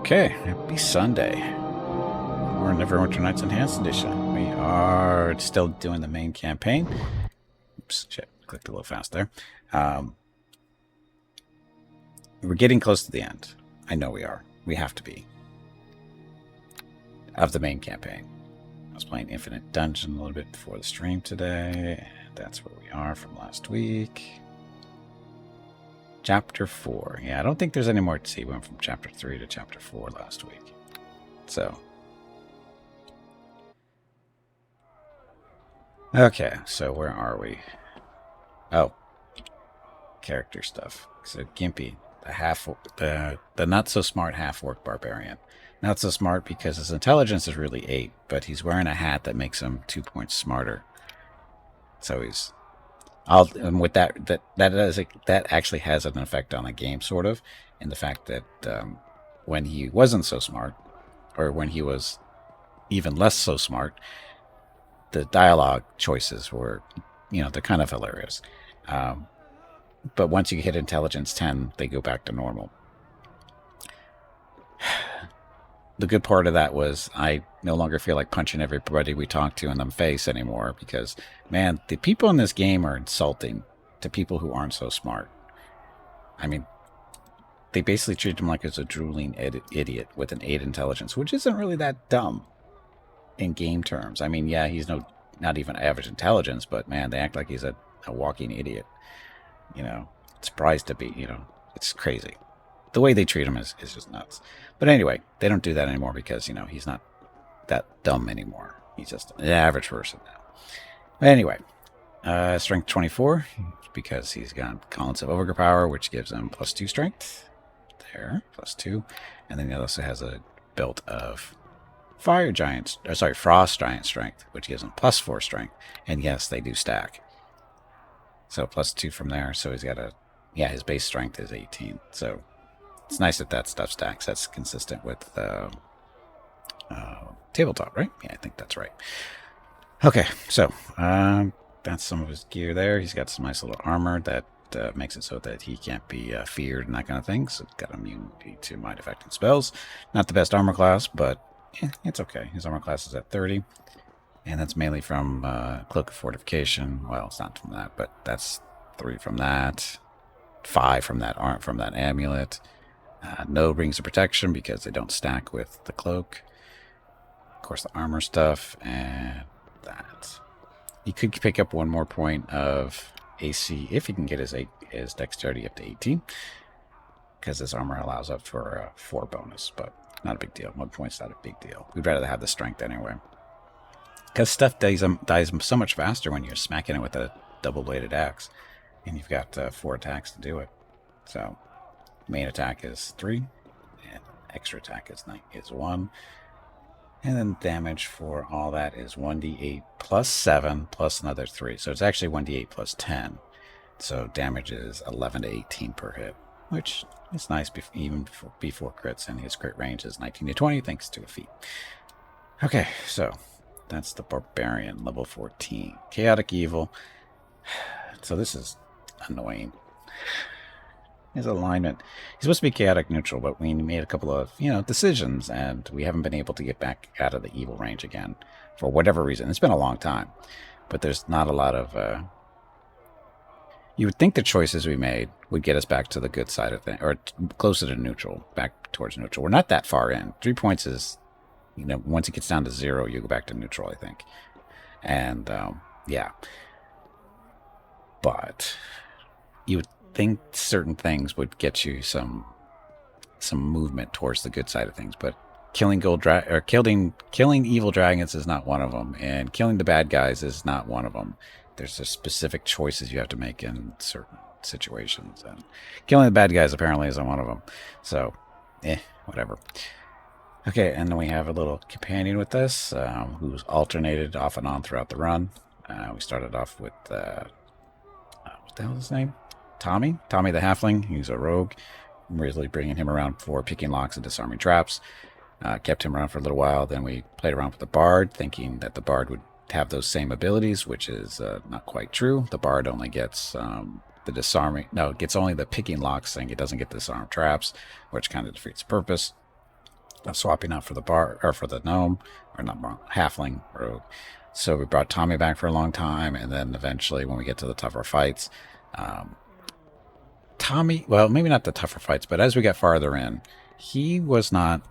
Okay, happy Sunday. We're in Neverwinter Nights Enhanced Edition. We are still doing the main campaign. Oops, shit, clicked a little fast there. We're getting close to the end. I know we are. We have to be. Of the main campaign. I was playing Infinite Dungeon a little bit before the stream today. That's where we are from last week. Chapter 4. Yeah, I don't think there's any more to see. We went from Chapter 3 to Chapter 4 last week. So. Okay, so where are we? Oh. Character stuff. So Gimpy, the not-so-smart half-orc barbarian. Not so smart because his intelligence is really 8, but he's wearing a hat that makes him 2 points smarter. So he's... and with that actually has an effect on the game, sort of, in the fact that when he wasn't so smart, or when he was even less so smart, the dialogue choices were, they're kind of hilarious. But once you hit intelligence 10, they go back to normal. The good part of that was I no longer feel like punching everybody we talk to in the face anymore because, man, the people in this game are insulting to people who aren't so smart. I mean, they basically treat him like he's a drooling idiot with an 8 intelligence, which isn't really that dumb in game terms. I mean, yeah, he's not even average intelligence, but, man, they act like he's a walking idiot. Surprised to be, it's crazy. The way they treat him is just nuts. But anyway, they don't do that anymore because, he's not that dumb anymore. He's just an average person now. But anyway, strength 24, because he's got Collins of Ogre Power, which gives him +2 strength. There, +2. And then he also has a belt of Frost Giant Strength, which gives him +4 strength. And yes, they do stack. So +2 from there. So he's got his base strength is 18. So it's nice that stuff stacks. That's consistent with tabletop, right? Yeah, I think that's right. Okay, so that's some of his gear there. He's got some nice little armor that makes it so that he can't be feared and that kind of thing. So he's got immunity to mind affecting spells. Not the best armor class, but it's okay. His armor class is at 30. And that's mainly from Cloak of Fortification. Well, it's not from that, but that's 3 from that. 5 from that amulet. No rings of protection because they don't stack with the cloak. Of course, the armor stuff and that. He could pick up 1 more point of AC if he can get his dexterity up to 18, because his armor allows up for a 4 bonus, but not a big deal. 1 point's not a big deal. We'd rather have the strength anyway, because stuff dies so much faster when you're smacking it with a double-bladed axe, and you've got 4 attacks to do it. So main attack is 3, and extra attack is 1. And then damage for all that is 1d8 plus 7 plus another 3. So it's actually 1d8 plus 10. So damage is 11 to 18 per hit, which is nice even before crits. And his crit range is 19 to 20 thanks to a feat. Okay, so that's the Barbarian, level 14. Chaotic Evil. So this is annoying. His alignment. He's supposed to be chaotic neutral, but we made a couple of, decisions, and we haven't been able to get back out of the evil range again for whatever reason. It's been a long time, but there's not a lot of... You would think the choices we made would get us back to the good side of things, or closer to neutral, back towards neutral. We're not that far in. 3 points is, once it gets down to 0, you go back to neutral, I think. And, yeah. But you would think certain things would get you some movement towards the good side of things, but killing evil dragons is not one of them, and killing the bad guys is not one of them. There's just specific choices you have to make in certain situations, and killing the bad guys apparently isn't one of them. So, whatever. Okay, and then we have a little companion with us who's alternated off and on throughout the run. We started off with what the hell is his name? Tommy the Halfling. He's a rogue. I'm really bringing him around for picking locks and disarming traps. Kept him around for a little while. Then we played around with the Bard, thinking that the Bard would have those same abilities, which is not quite true. The Bard only gets the disarming... No, it gets only the picking locks thing. It doesn't get the disarm traps, which kind of defeats the purpose. swapping out for the bar or for the gnome, or not halfling rogue. So we brought Tommy back for a long time, and then eventually, when we get to the tougher fights, Tommy, well, maybe not the tougher fights, but as we got farther in, he was not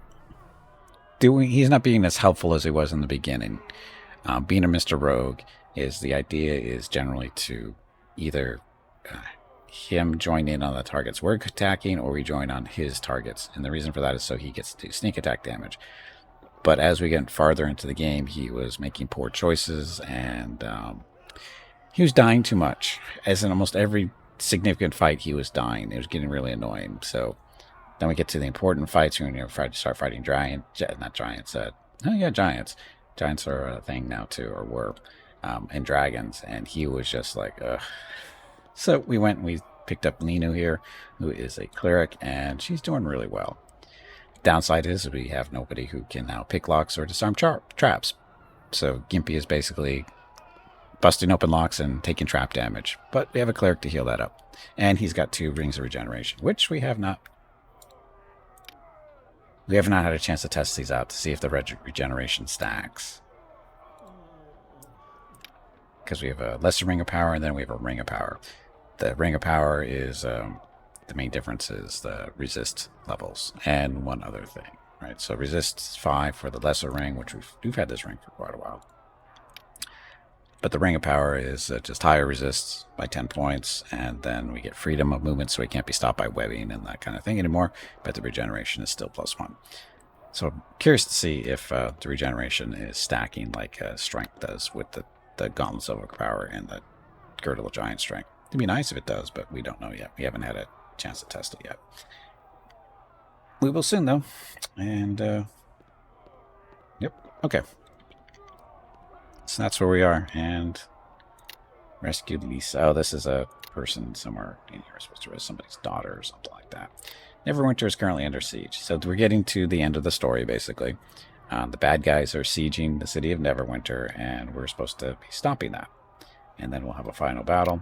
he's not being as helpful as he was in the beginning. Being a Mr. Rogue the idea is generally to either him join in on the targets we're attacking, or we join on his targets. And the reason for that is so he gets to do sneak attack damage. But as we get farther into the game, he was making poor choices, and he was dying too much. As in almost every significant fight, he was dying. It was getting really annoying. So then we get to the important fights. We're going to start fighting giants. Giants are a thing now too, or were, and dragons. And he was just like, ugh. So we went and we picked up Linu here, who is a cleric, and she's doing really well. Downside is we have nobody who can now pick locks or disarm traps. So Gimpy is basically busting open locks and taking trap damage. But we have a cleric to heal that up. And he's got 2 rings of regeneration, which we have not had a chance to test these out to see if the regeneration stacks. Because we have a lesser ring of power, and then we have a ring of power. The ring of power is the main difference is the resist levels and one other thing, right? So resist 5 for the lesser ring, which we've had this ring for quite a while. But the ring of power is just higher resists by 10 points, and then we get freedom of movement, so we can't be stopped by webbing and that kind of thing anymore. But the regeneration is still +1. So I'm curious to see if the regeneration is stacking like strength does with the gauntlets of power and the girdle of giant strength. It'd be nice if it does, but we don't know yet. We haven't had a chance to test it yet. We will soon, though. And yep, okay. So that's where we are. And rescued Lisa. Oh, this is a person somewhere in here. We're supposed to rescue somebody's daughter or something like that. Neverwinter is currently under siege. So we're getting to the end of the story, basically. The bad guys are sieging the city of Neverwinter, and we're supposed to be stopping that. And then we'll have a final battle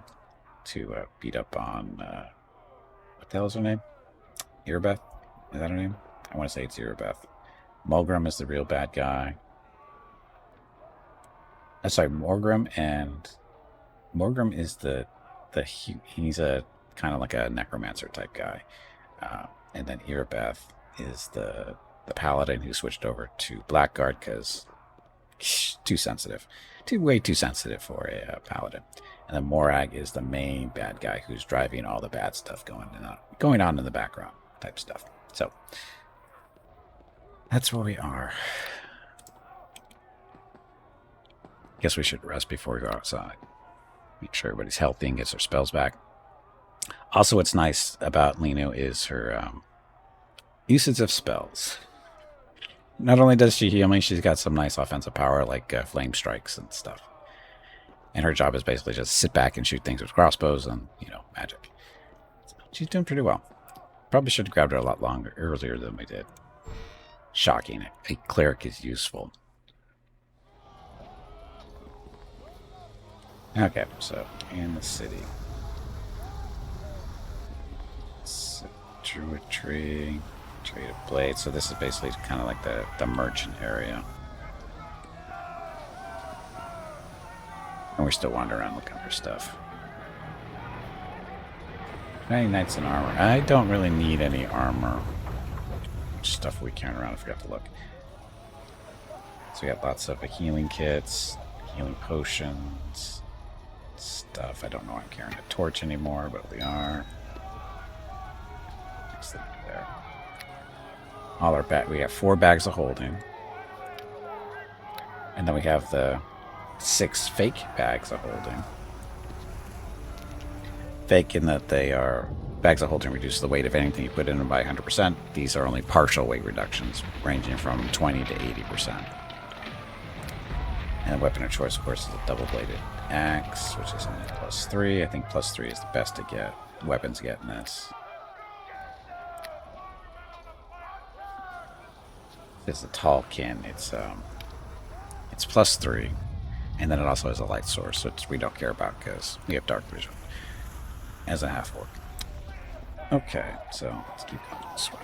to beat up on, what the hell is her name? Irabeth? Is that her name? I want to say it's Irabeth. Mulgrim is the real bad guy. Sorry, Morgrim, and Morgrim is he's a kind of like a necromancer type guy. And then Irabeth is the paladin who switched over to Blackguard because too sensitive. Way too sensitive for a paladin. And then Morag is the main bad guy who's driving all the bad stuff going on in the background type stuff. So that's where we are. Guess we should rest before we go outside. Make sure everybody's healthy and gets their spells back. Also, what's nice about Linu is her usage of spells. Not only does she heal me, she's got some nice offensive power like flame strikes and stuff. And her job is basically just sit back and shoot things with crossbows and, magic. So she's doing pretty well. Probably should have grabbed her a lot earlier than we did. Shocking. A cleric is useful. Okay, so in the city. Druid tree. Trade of blades. So this is basically kind of like the merchant area. And we're still wandering around looking for stuff. 90 knights in armor. I don't really need any armor. Stuff we carrying around. I forgot to look. So we got lots of healing kits, healing potions, stuff. I don't know why I'm carrying a torch anymore, but we are. Next thing there. All our we have 4 bags of holding. And then we have the 6 fake bags of holding. Fake in that they are bags of holding reduce the weight of anything you put in them by 100%. These are only partial weight reductions, ranging from 20 to 80%. And the weapon of choice, of course, is a double-bladed axe, which is only +3. I think +3 is the best to get weapons to get in this. It's a tall kin. It's +3, and then it also has a light source, which we don't care about because we have dark vision as a half-orc. Okay, so let's keep going this way.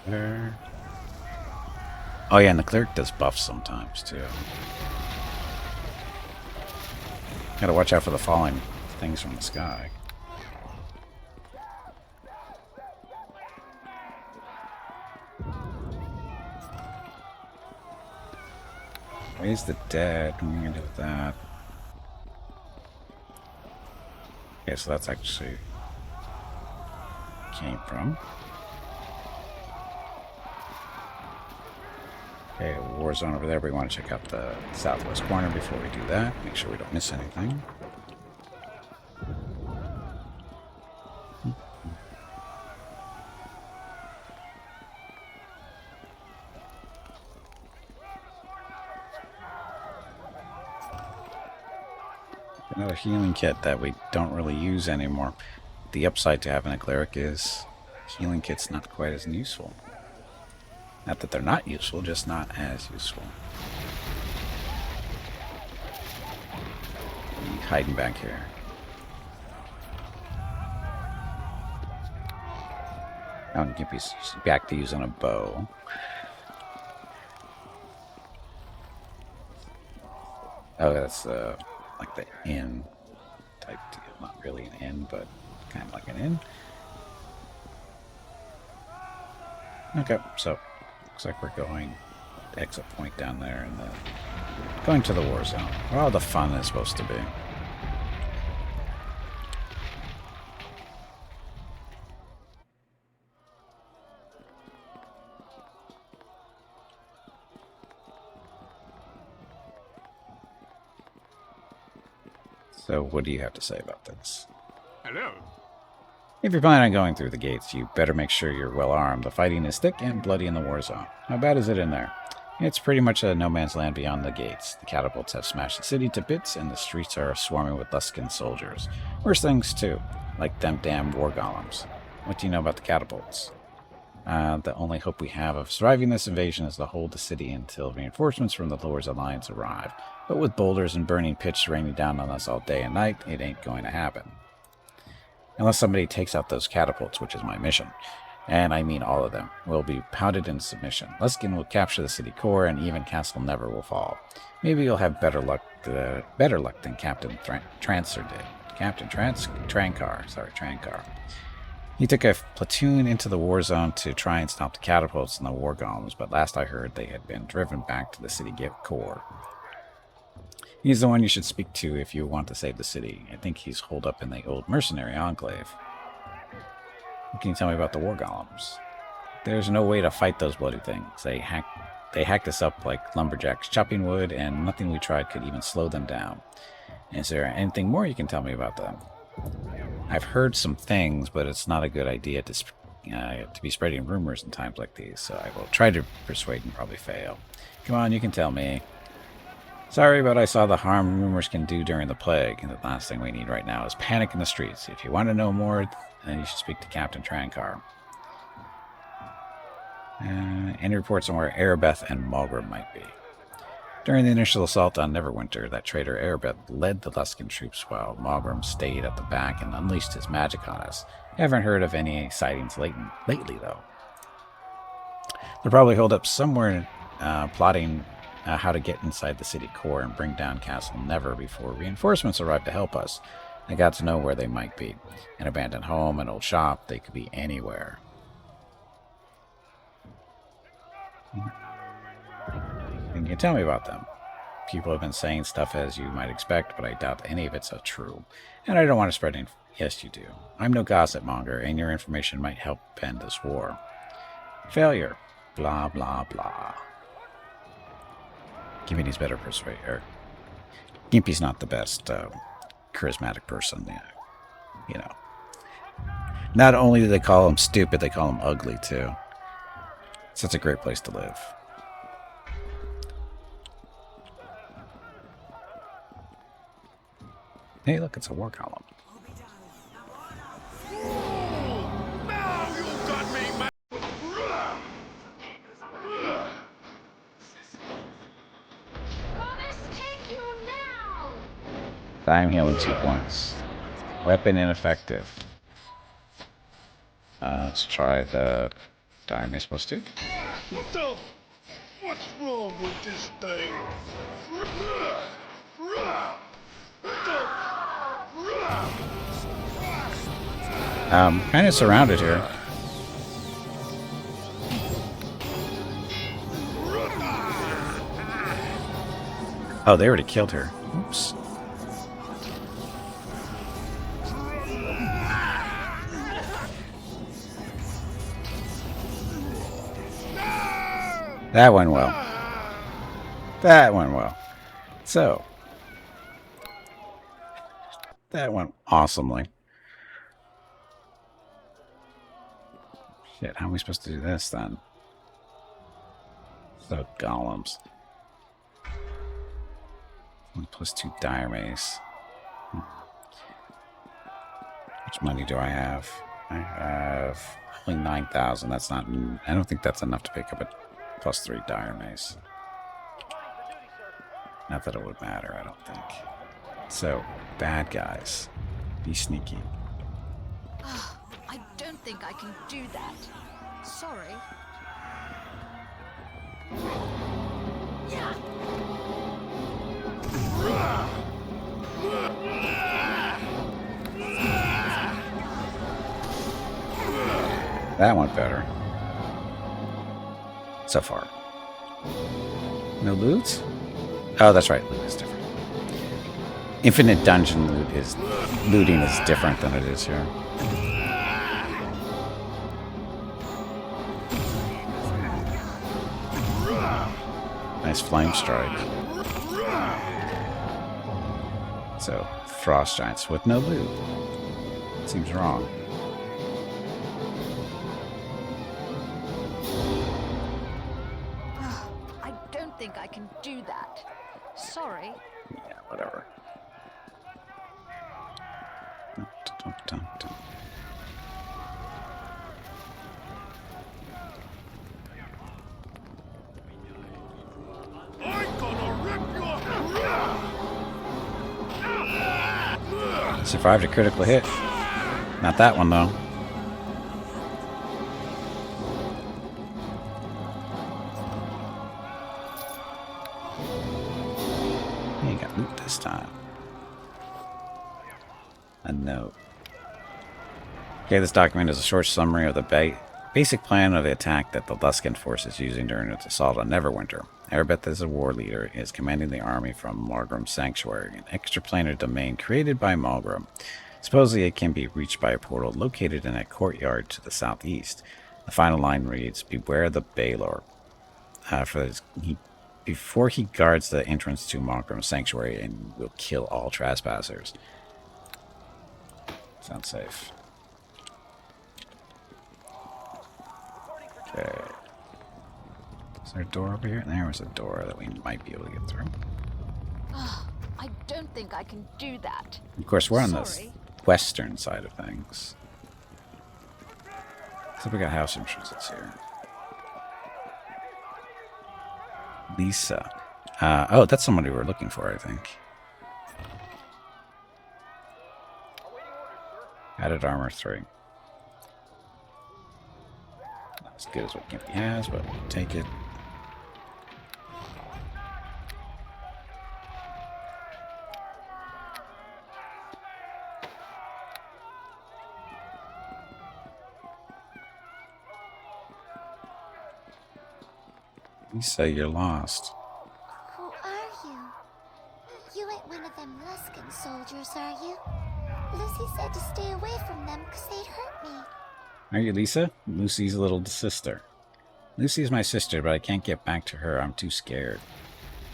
There. Oh yeah, and the cleric does buffs sometimes too. Gotta watch out for the falling things from the sky. Raise the dead. What are we gonna do with that? Okay, so that's actually came from. Okay, war zone over there. We want to check out the southwest corner before we do that. Make sure we don't miss anything. Another healing kit that we don't really use anymore. The upside to having a cleric is healing kit's not quite as useful. Not that they're not useful, just not as useful. Hiding back here. Oh, and Gimpy's back to using a bow. Oh, that's like the inn type deal. Not really an inn, but kind of like an inn. Okay, so looks like we're going to exit point down there and then going to the war zone, where all the fun is supposed to be. So what do you have to say about this? Hello. If you're planning on going through the gates, you better make sure you're well armed. The fighting is thick and bloody in the war zone. How bad is it in there? It's pretty much a no-man's land beyond the gates. The catapults have smashed the city to bits, and the streets are swarming with Luskan soldiers. Worse things, too, like them damn war golems. What do you know about the catapults? The only hope we have of surviving this invasion is to hold the city until reinforcements from the Lord's Alliance arrive. But with boulders and burning pitch raining down on us all day and night, it ain't going to happen. Unless somebody takes out those catapults, which is my mission. And I mean all of them. We'll be pounded into submission. Luskan will capture the city core, and even Castle Never will fall. Maybe you'll have better luck than Captain Trancer did. Captain Trankar. He took a platoon into the war zone to try and stop the catapults and the war golems, but last I heard they had been driven back to the city core. He's the one you should speak to if you want to save the city. I think he's holed up in the old mercenary enclave. What can you tell me about the war golems? There's no way to fight those bloody things. They hacked us up like lumberjacks chopping wood, and nothing we tried could even slow them down. Is there anything more you can tell me about them? I've heard some things, but it's not a good idea to be spreading rumors in times like these, so I will try to persuade and probably fail. Come on, you can tell me. Sorry, but I saw the harm rumors can do during the plague, and the last thing we need right now is panic in the streets. If you want to know more, then you should speak to Captain Trankar. Any reports on where Erebeth and Malgrim might be? During the initial assault on Neverwinter, that traitor Erebeth led the Luskan troops while Malgrim stayed at the back and unleashed his magic on us. Haven't heard of any sightings lately, though. They're probably holed up somewhere plotting how to get inside the city core and bring down Castle Never before reinforcements arrive to help us. I got to know where they might be. An abandoned home, an old shop, they could be anywhere. Can you tell me about them? People have been saying stuff as you might expect, but I doubt any of it's true. And I don't want to spread any... Yes, you do. I'm no gossip monger, and your information might help end this war. Failure. Blah, blah, blah. Gimpy's better persuade. Gimpy's not the best charismatic person. You know. Not only do they call him stupid, they call him ugly, too. So it's a great place to live. Hey, look, it's a war column. Now you got me, man. Time healing 2 points. Weapon ineffective. Let's try the Die am I supposed to? What the? What's wrong with this thing? Kind of surrounded here. Oh, they already killed her. Oops. That went well. That went well. So, that went awesomely. Shit, how are we supposed to do this then? So, golems. +2 dire mace. Which money do I have? I have only 9,000. That's not. I don't think that's enough to pick up a +3 dire mace. Not that it would matter, I don't think. So, bad guys. Be sneaky. Oh, I don't think I can do that. Sorry. That went better. So far. No loot? Oh, that's right. Loot is different. Infinite dungeon looting is different than it is here. Nice flame strike. So, frost giants with no loot. Seems wrong. I don't think I can do that. Sorry. Yeah, whatever. I'm gonna rip your Survived a critical hit. Not that one, though. You got loot this time. A note. Okay, this document is a short summary of the basic plan of the attack that the Luskan force is using during its assault on Neverwinter. Erebeth, as a war leader, is commanding the army from Malgrim's Sanctuary, an extraplanar domain created by Malgrim. Supposedly, it can be reached by a portal located in a courtyard to the southeast. The final line reads, "Beware the Baelor." Before he guards the entrance to Malgrim's Sanctuary and will kill all trespassers. Sounds safe. Okay. Is there a door over here? There was a door that we might be able to get through. Oh, I don't think I can do that. Of course, we're on the Sorry. western side of things. So we got house entrances here. Lisa. Oh, that's somebody we're looking for, I think. Added armor 3. Not as good as what Gimpy has, but we'll take it. Lisa, you're lost. Who are you? You ain't one of them Luskan soldiers, are you? Lucy said to stay away from them because they'd hurt me. Are you Lisa? Lucy's little sister. Lucy's my sister, but I can't get back to her. I'm too scared.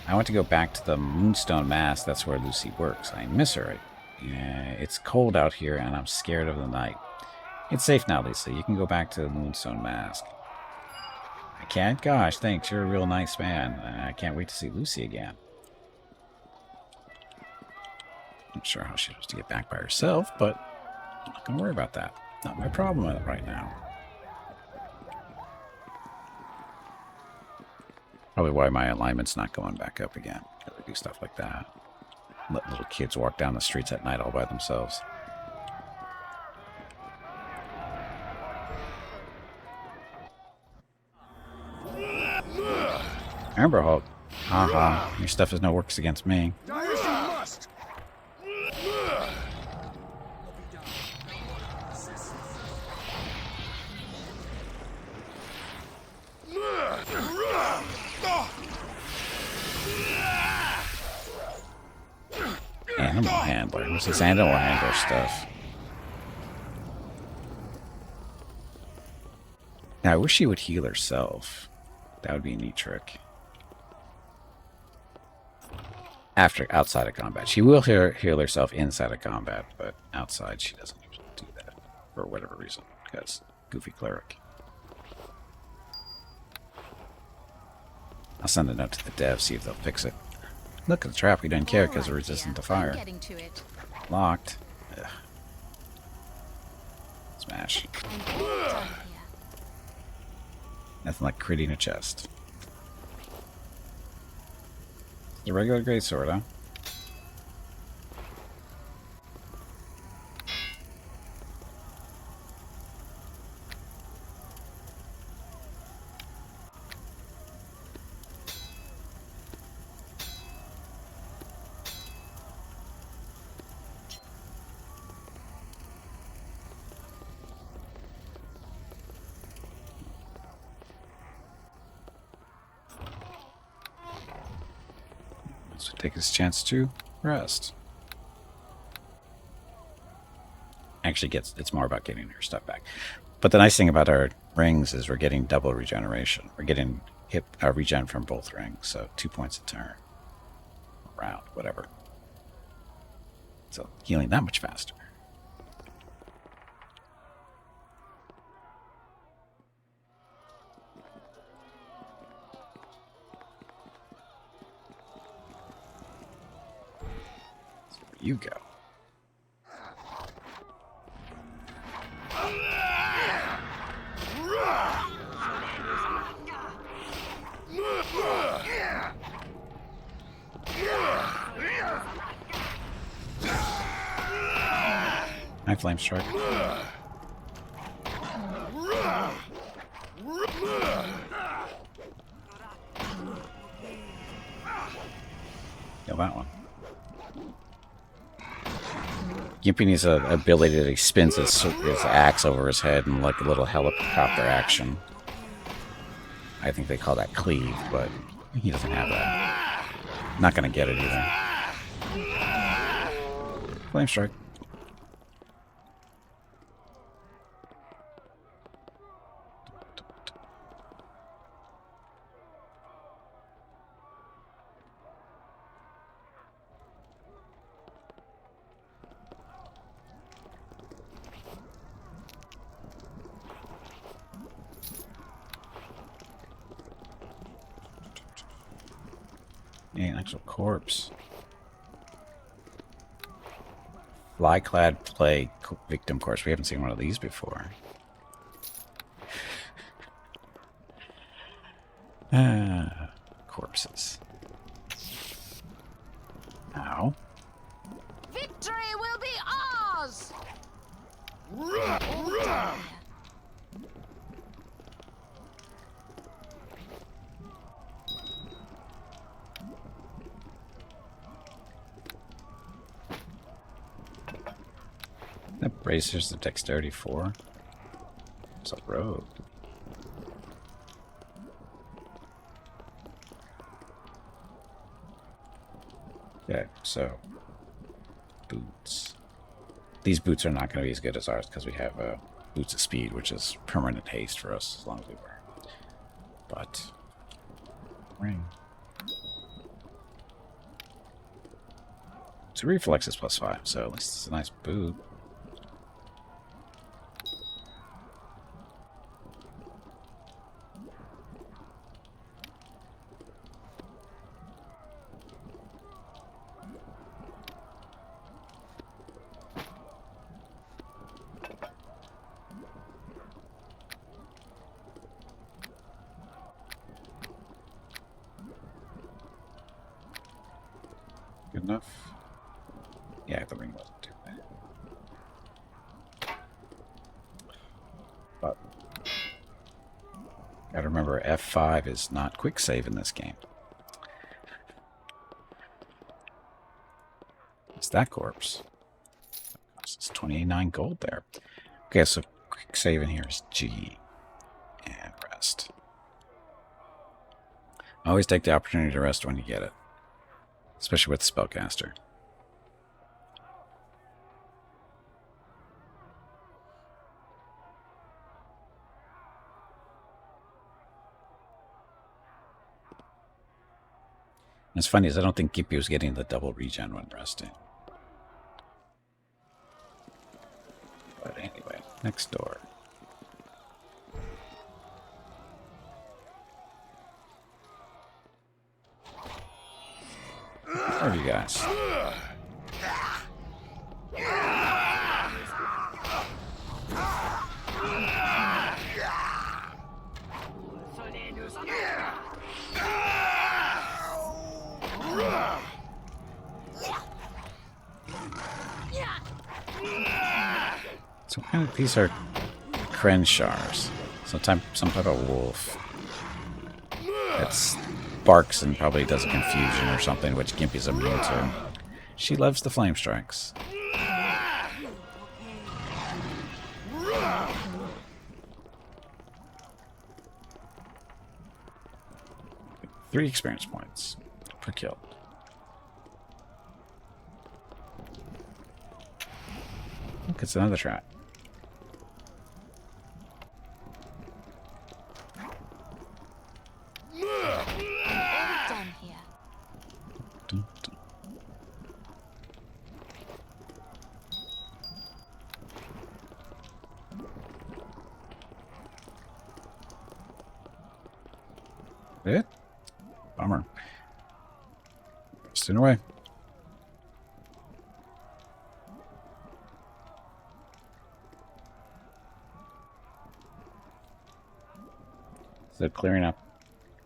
I want to go back to the Moonstone Mask. That's where Lucy works. I miss her. It's cold out here, and I'm scared of the night. It's safe now, Lisa. You can go back to the Moonstone Mask. I can't? Gosh, thanks. You're a real nice man. I can't wait to see Lucy again. Not sure how she's supposed to get back by herself, but I'm not going to worry about that. Not my problem right now. Probably why my alignment's not going back up again. Gotta do stuff like that. Let little kids walk down the streets at night all by themselves. Remember, Hulk. Haha, your stuff is no works against me. Die as you must! Animal handler. What's this animal handler stuff? Now, I wish she would heal herself. That would be a neat trick. Outside of combat. She will heal herself inside of combat, but outside she doesn't usually do that. For whatever reason. Because goofy cleric. I'll send a note to the devs, see if they'll fix it. Look at the trap, we didn't care because we're resistant to fire. Getting to it. Locked. Ugh. Smash. I'm all done here. Nothing like critting a chest. The regular greatsword, huh? So take his chance to rest. Actually, it's more about getting her stuff back. But the nice thing about our rings is we're getting double regeneration. We're getting regen from both rings, so 2 points a turn, round, whatever. So healing that much faster. You go. My flame strike. Kill that one. Gimpy needs an ability that he spins his axe over his head and like a little helicopter action. I think they call that cleave, but he doesn't have that. Not gonna get it either. Flame strike. Yeah, an actual corpse. Fly-clad plague victim corpse. We haven't seen one of these before. Corpses. Ow. Victory will be ours! That bracers the dexterity 4. It's a rogue. Okay, so boots. These boots are not going to be as good as ours because we have boots of speed, which is permanent haste for us as long as we wear. But ring. So reflex is +5, so at least it's a nice boot. Good enough? Yeah, the ring wasn't too bad. But Gotta remember, F5 is not quick save in this game. It's that corpse. It's 29 gold there. Okay, so quick save in here is G. And rest. Always take the opportunity to rest when you get it. Especially with the spellcaster. And it's funny is I don't think Gippy was getting the double regen when resting. But anyway, next door. Where are you guys? So kind of, these are Crenshars. Some type of wolf. That's barks and probably does a confusion or something, which Gimpy's immune to. She loves the flame strikes. Three experience points per kill. Look, it's another trap. Done here. Dun, dun. It? Bummer. Resting away. So clearing up.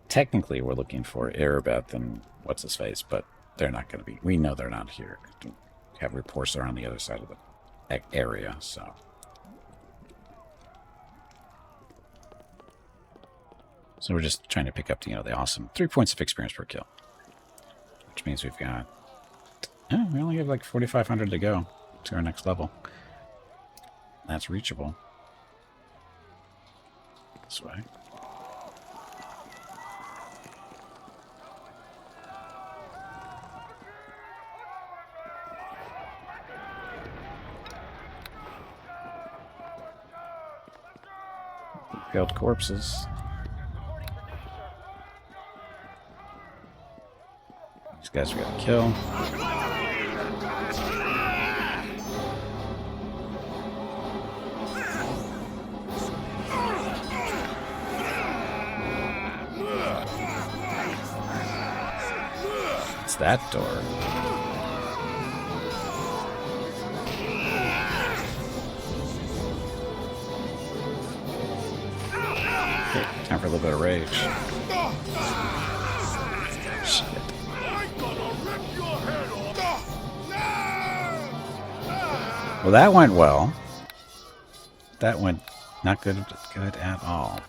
Technically, we're looking for Erebeth and what's his face, but they're not going to be. We know they're not here. We have reports are on the other side of the area, so. So we're just trying to pick up, the awesome 3 points of experience per kill, which means we've got. Oh, we only have like 4,500 to go to our next level. That's reachable. This way. Failed corpses. These guys we gotta kill. It's that door. Time for a little bit of rage. Shit. Well, that went well. That went not good at all.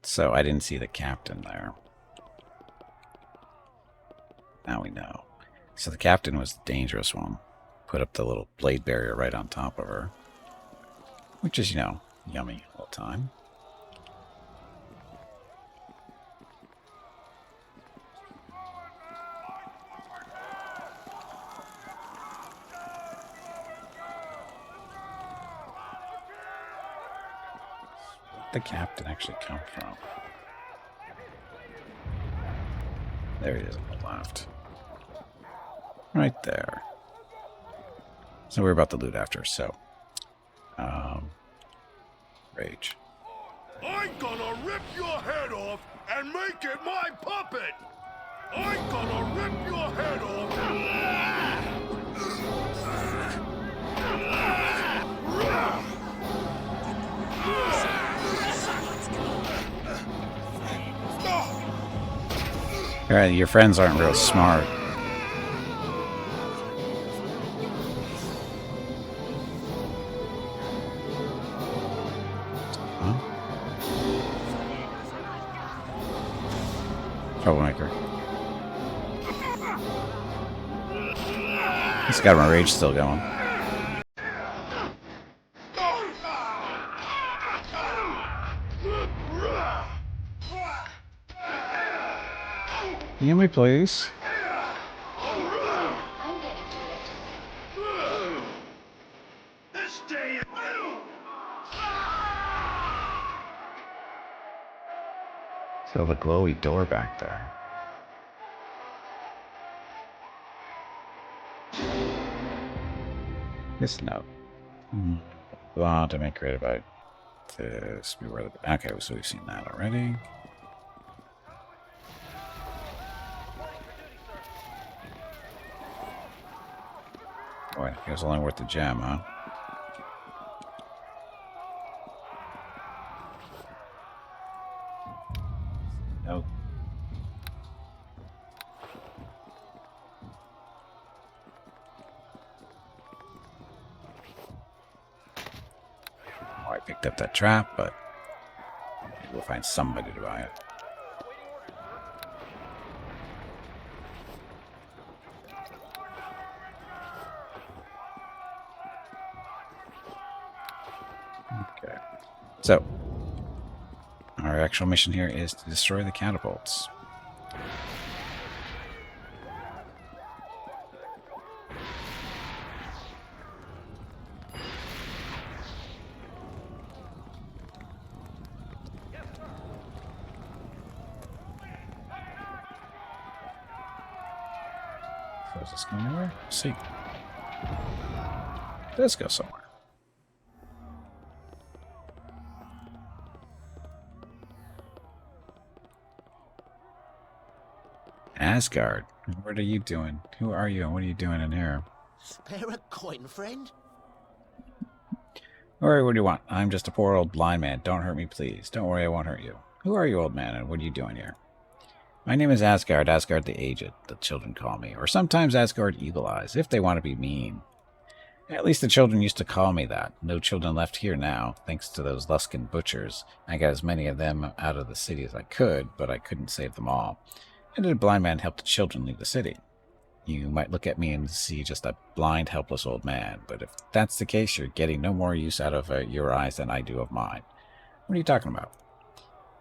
So I didn't see the captain there. Now we know. So the captain was the dangerous one. Put up the little blade barrier right on top of her. Which is, yummy all the time. The captain actually come from? There he is on the left. Right there. So we're about to loot after, so. Rage. I'm gonna rip your head off and make it my puppet! I'm gonna rip your head off. Alright, your friends aren't real smart. Huh? He's got my rage still going. Heal me, please. Still the glowy door back there. This note. Blah, to make creative about this. Okay, so we've seen that already. Oh, it was only worth the gem, huh? Nope. Oh, I picked up that trap, but we'll find somebody to buy it. Okay. So, our actual mission here is to destroy the catapults. So is this going anywhere? Let's see. Let's go somewhere. Asgard, what are you doing? Who are you and what are you doing in here? Spare a coin, friend? Alright, what do you want? I'm just a poor old blind man. Don't hurt me, please. Don't worry, I won't hurt you. Who are you, old man, and what are you doing here? My name is Asgard, Asgard the Aged, the children call me, or sometimes Asgard Eagle Eyes, if they want to be mean. At least the children used to call me that. No children left here now, thanks to those Luskan butchers. I got as many of them out of the city as I could, but I couldn't save them all. And did a blind man help the children leave the city? You might look at me and see just a blind, helpless old man, but if that's the case, you're getting no more use out of your eyes than I do of mine. What are you talking about?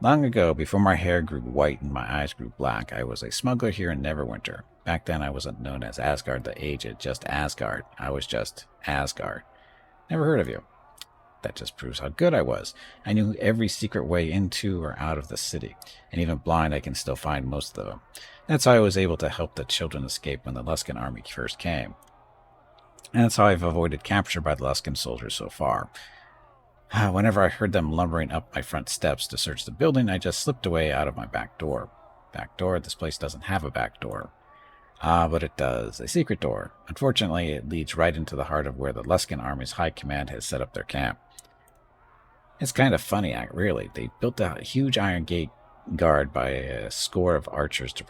Long ago, before my hair grew white and my eyes grew black, I was a smuggler here in Neverwinter. Back then, I wasn't known as Asgard the Aged, just Asgard. I was just Asgard. Never heard of you. That just proves how good I was. I knew every secret way into or out of the city, and even blind I can still find most of them. That's how I was able to help the children escape when the Luskan army first came. And that's how I've avoided capture by the Luskan soldiers so far. Whenever I heard them lumbering up my front steps to search the building, I just slipped away out of my back door. Back door? This place doesn't have a back door. Ah, but it does. A secret door. Unfortunately, it leads right into the heart of where the Luskan army's high command has set up their camp. It's kind of funny, really. They built a huge iron gate guarded by a score of archers to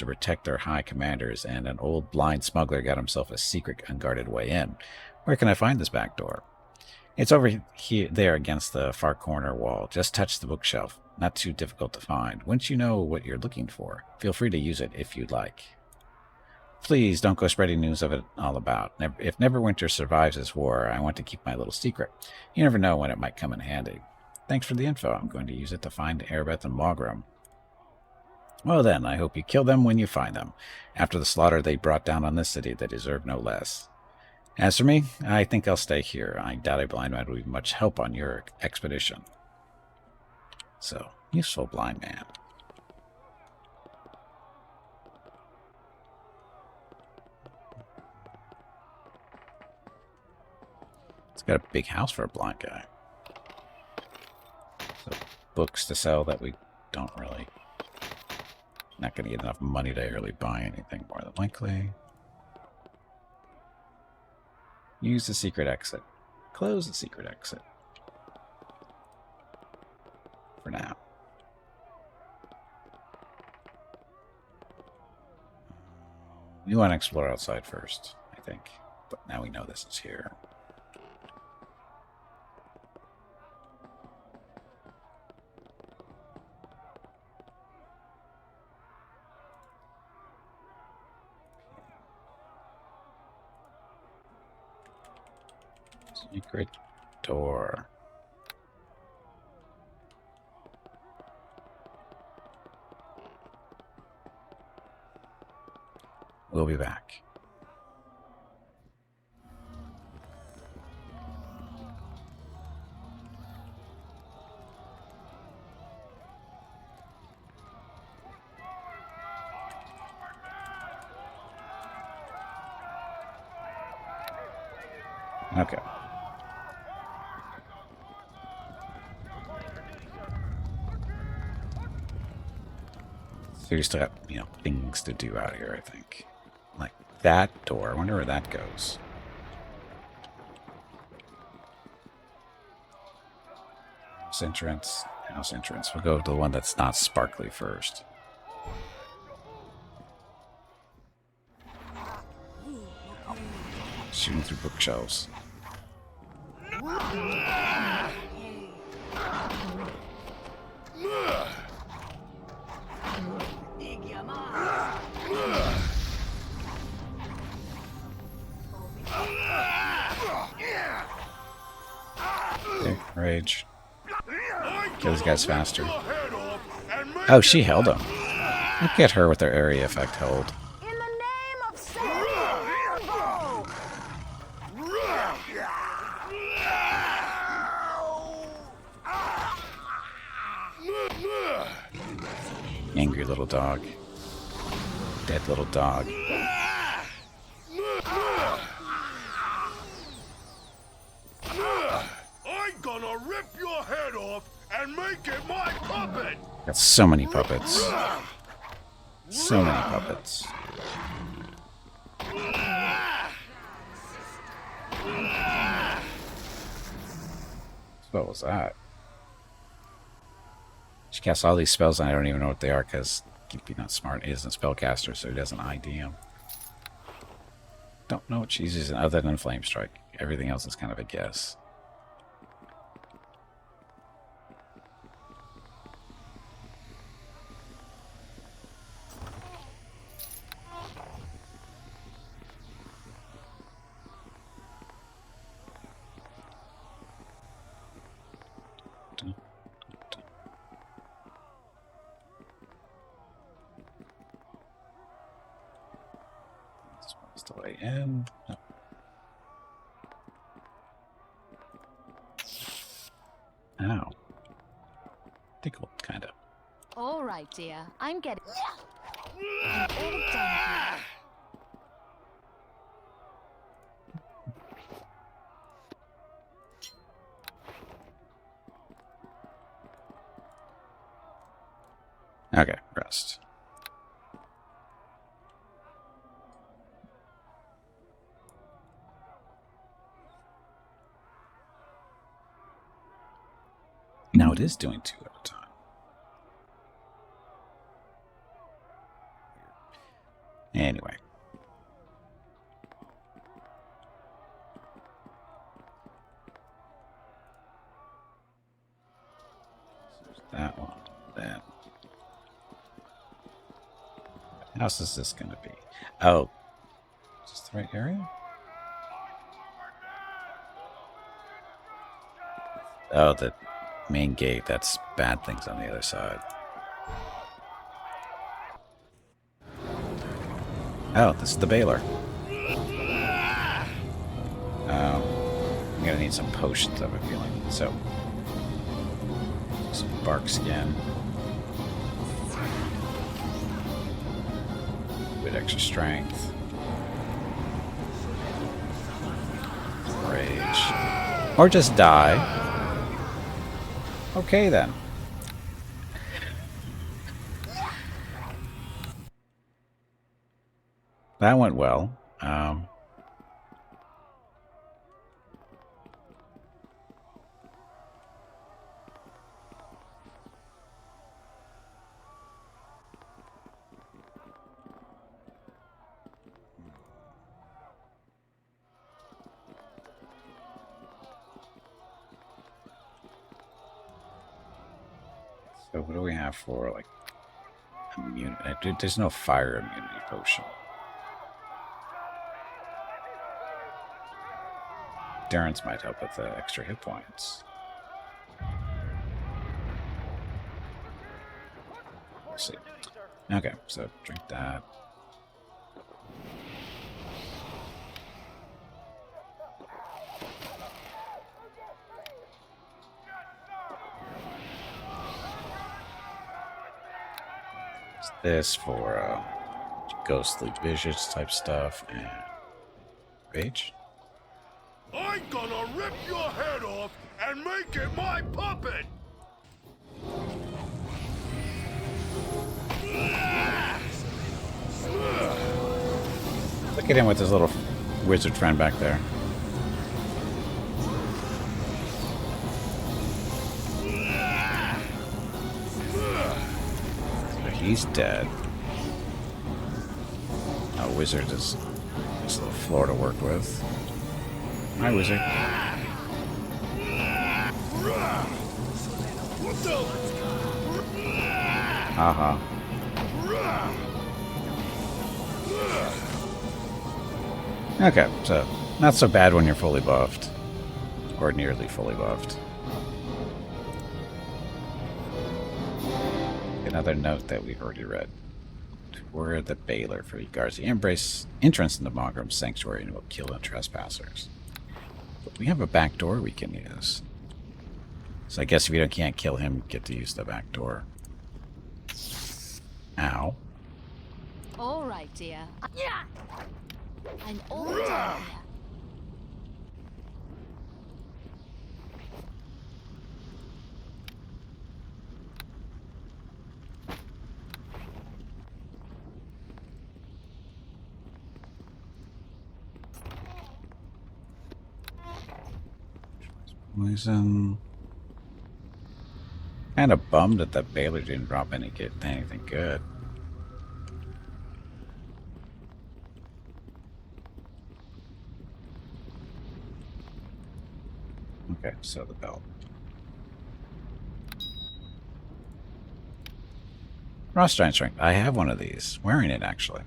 protect their high commanders, and an old blind smuggler got himself a secret unguarded way in. Where can I find this back door? It's over here, there against the far corner wall. Just touch the bookshelf. Not too difficult to find. Once you know what you're looking for, feel free to use it if you'd like. Please don't go spreading news of it all about. If Neverwinter survives this war, I want to keep my little secret. You never know when it might come in handy. Thanks for the info. I'm going to use it to find Erebeth and Mogram. Well then, I hope you kill them when you find them. After the slaughter they brought down on this city, they deserve no less. As for me, I think I'll stay here. I doubt a blind man will be much help on your expedition. So, useful blind man. It's got a big house for a blind guy. So, books to sell that we don't really... Not going to get enough money to really buy anything more than likely. Use the secret exit. Close the secret exit. For now. We want to explore outside first, I think. But now we know this is here. Secret door. We'll be back. Okay. So you still got, things to do out here, I think. Like that door. I wonder where that goes. House entrance. House entrance. We'll go to the one that's not sparkly first. Shooting through bookshelves. Okay, rage. Kill these guys faster. Oh, she held him. Look at her with her area effect hold. In the name of Satan, Angry little dog. Dead little dog. I'm gonna rip your head off and make it my puppet! Got so many puppets. So many puppets. What was that? She casts all these spells and I don't even know what they are because Gimpy not smart. He isn't a spellcaster, so he doesn't ID them. Don't know what she's using other than Flame Strike. Everything else is kind of a guess. This one's the way in. No. Ow. Tickled, kind of. All right, dear. I'm getting all done. Okay, rest. Now it is doing 2 at a time. Anyway. So there's that one. That. What house is this going to be? Oh. Is this the right area? Oh, the main gate. That's bad things on the other side. Oh, this is the Baylor. I'm gonna need some potions, I have a feeling. So, some bark skin. With extra strength. Rage. Or just die. Okay then. That went well. So what do we have for, like, immunity? There's no fire immunity potion. Endurance might help with the extra hit points. We'll see. Okay, so drink that. This for ghostly visions type stuff and rage. I'm gonna rip your head off and make it my puppet! Look at him with his little wizard friend back there. He's dead. Our wizard is just a little floor to work with. Hi, wizard. What the? Haha. Okay, so not so bad when you're fully buffed. Or nearly fully buffed. Another note that we've already read. We're the Baylor for guards the entrance into Mogram's sanctuary and will kill the trespassers. But we have a back door we can use. So I guess if you can't kill him, you get to use the back door. Ow. All right, dear. Yeah. I'm all done here. Poison. Kind of bummed that the Baylor didn't drop anything good. Okay, so the belt. Frost Giant Strength. I have one of these. Wearing it, actually.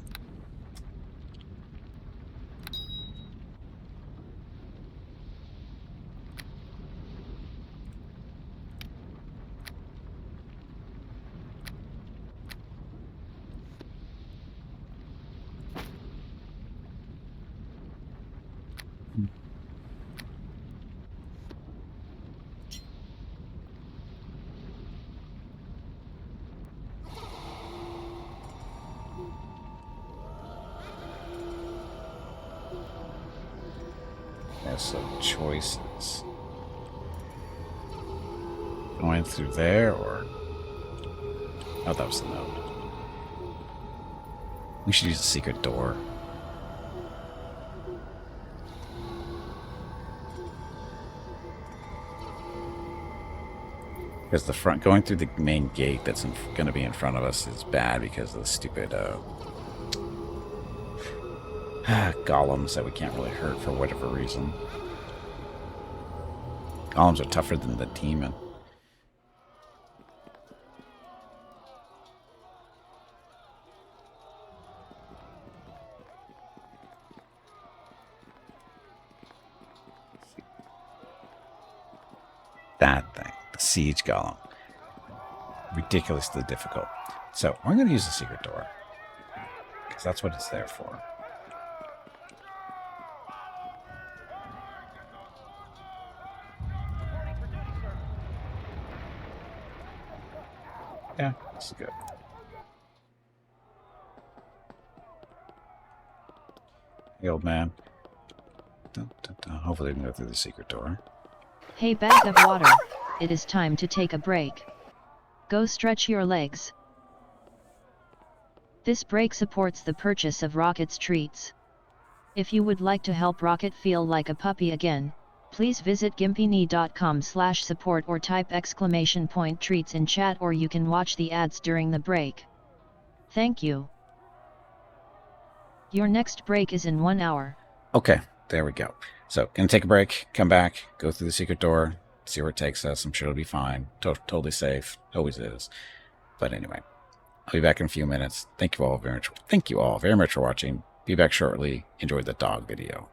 There's some choices. Going through there, or... Oh, that was the note. We should use the secret door. Because the front, going through the main gate that's going to be in front of us is bad because of the stupid golems that we can't really hurt for whatever reason. Golems are tougher than the demon. That thing, the siege golem. Ridiculously difficult. So we're going to use the secret door. Because that's what it's there for. Yeah, that's good. Hey, old man. Dun, dun, dun. Hopefully we can go through the secret door. Hey, bag of water, it is time to take a break. Go stretch your legs. This break supports the purchase of Rocket's treats. If you would like to help Rocket feel like a puppy again, please visit gimpyknee.com/support or type !treats in chat, or you can watch the ads during the break. Thank you. Your next break is in 1 hour. Okay, there we go. So, gonna take a break, come back, go through the secret door, see where it takes us. I'm sure it'll be fine. Totally safe. Always is. But anyway, I'll be back in a few minutes. Thank you all very much for watching. Be back shortly. Enjoy the dog video.